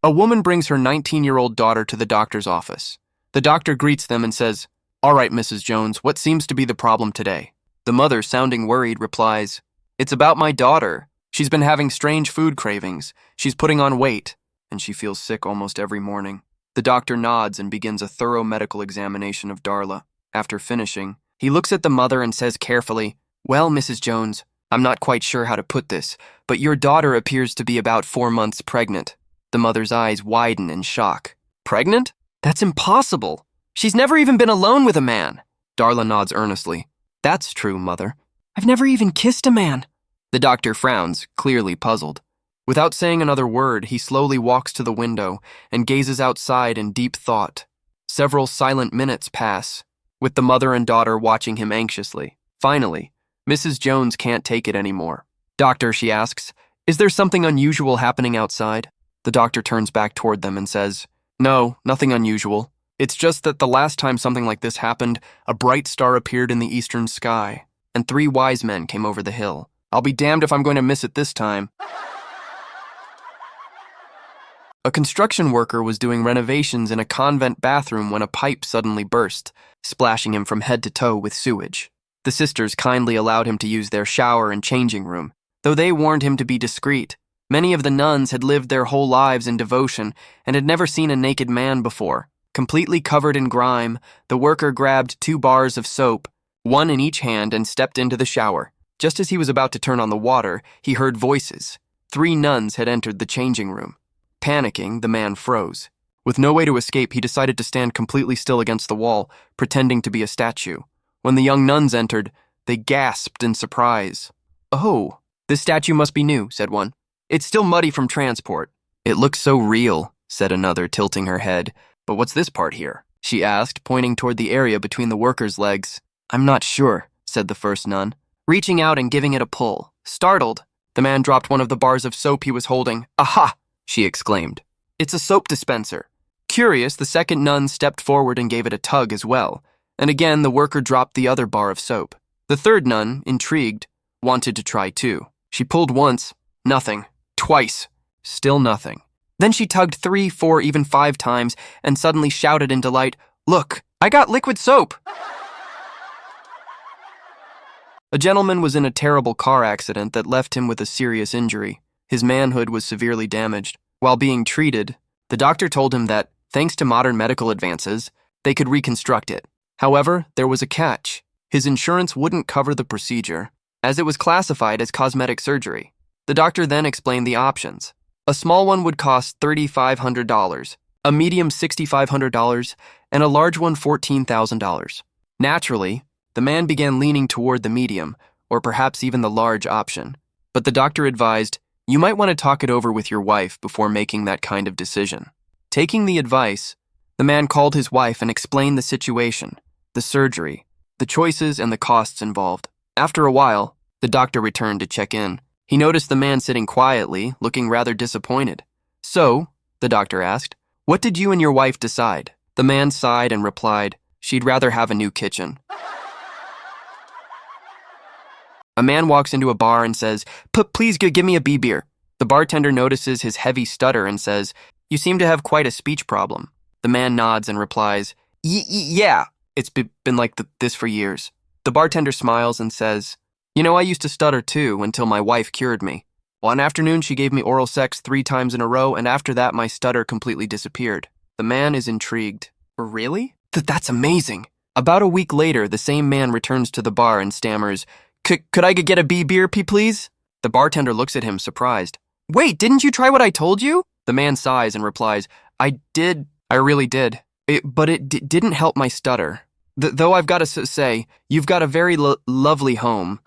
A woman brings her 19-year-old daughter to the doctor's office. The doctor greets them and says, "All right, Mrs. Jones, what seems to be the problem today?" The mother, sounding worried, replies, "It's about my daughter. She's been having strange food cravings. She's putting on weight, and she feels sick almost every morning." The doctor nods and begins a thorough medical examination of Darla. After finishing, he looks at the mother and says carefully, "Well, Mrs. Jones, I'm not quite sure how to put this, but your daughter appears to be about 4 months pregnant." The mother's eyes widen in shock. "Pregnant? That's impossible. She's never even been alone with a man." Darla nods earnestly. "That's true, Mother. I've never even kissed a man." The doctor frowns, clearly puzzled. Without saying another word, he slowly walks to the window and gazes outside in deep thought. Several silent minutes pass, with the mother and daughter watching him anxiously. Finally, Mrs. Jones can't take it anymore. "Doctor," she asks, "is there something unusual happening outside?" The doctor turns back toward them and says, "No, nothing unusual. It's just that the last time something like this happened, a bright star appeared in the eastern sky, and 3 wise men came over the hill. I'll be damned if I'm going to miss it this time." A construction worker was doing renovations in a convent bathroom when a pipe suddenly burst, splashing him from head to toe with sewage. The sisters kindly allowed him to use their shower and changing room, though they warned him to be discreet. Many of the nuns had lived their whole lives in devotion and had never seen a naked man before. Completely covered in grime, the worker grabbed 2 bars of soap, one in each hand, and stepped into the shower. Just as he was about to turn on the water, he heard voices. 3 nuns had entered the changing room. Panicking, the man froze. With no way to escape, he decided to stand completely still against the wall, pretending to be a statue. When the young nuns entered, they gasped in surprise. "Oh, this statue must be new," said one. "It's still muddy from transport." "It looks so real," said another, tilting her head. "But what's this part here?" she asked, pointing toward the area between the worker's legs. "I'm not sure," said the first nun, reaching out and giving it a pull. Startled, the man dropped one of the bars of soap he was holding. "Aha!" she exclaimed. "It's a soap dispenser." Curious, the second nun stepped forward and gave it a tug as well, and again the worker dropped the other bar of soap. The third nun, intrigued, wanted to try too. She pulled once, nothing. Twice, still nothing. Then she tugged 3, 4, even 5 times and suddenly shouted in delight, "Look, I got liquid soap!" A gentleman was in a terrible car accident that left him with a serious injury. His manhood was severely damaged. While being treated, the doctor told him that, thanks to modern medical advances, they could reconstruct it. However, there was a catch. His insurance wouldn't cover the procedure, as it was classified as cosmetic surgery. The doctor then explained the options. A small one would cost $3,500, a medium $6,500, and a large one $14,000. Naturally, the man began leaning toward the medium, or perhaps even the large option. But the doctor advised, "You might want to talk it over with your wife before making that kind of decision." Taking the advice, the man called his wife and explained the situation, the surgery, the choices, and the costs involved. After a while, the doctor returned to check in. He noticed the man sitting quietly, looking rather disappointed. "So," the doctor asked, "what did you and your wife decide?" The man sighed and replied, "She'd rather have a new kitchen." A man walks into a bar and says, Please give me a beer." The bartender notices his heavy stutter and says, "You seem to have quite a speech problem." The man nods and replies, Yeah, it's been like this for years." The bartender smiles and says, "You know, I used to stutter too until my wife cured me. One afternoon, she gave me oral sex 3 times in a row, and after that, my stutter completely disappeared." The man is intrigued. "Really? That's amazing." About a week later, the same man returns to the bar and stammers, Could I get a beer, please?" The bartender looks at him, surprised. "Wait, didn't you try what I told you?" The man sighs and replies, I really did. But it didn't help my stutter. Though I've got to say, you've got a very lovely home."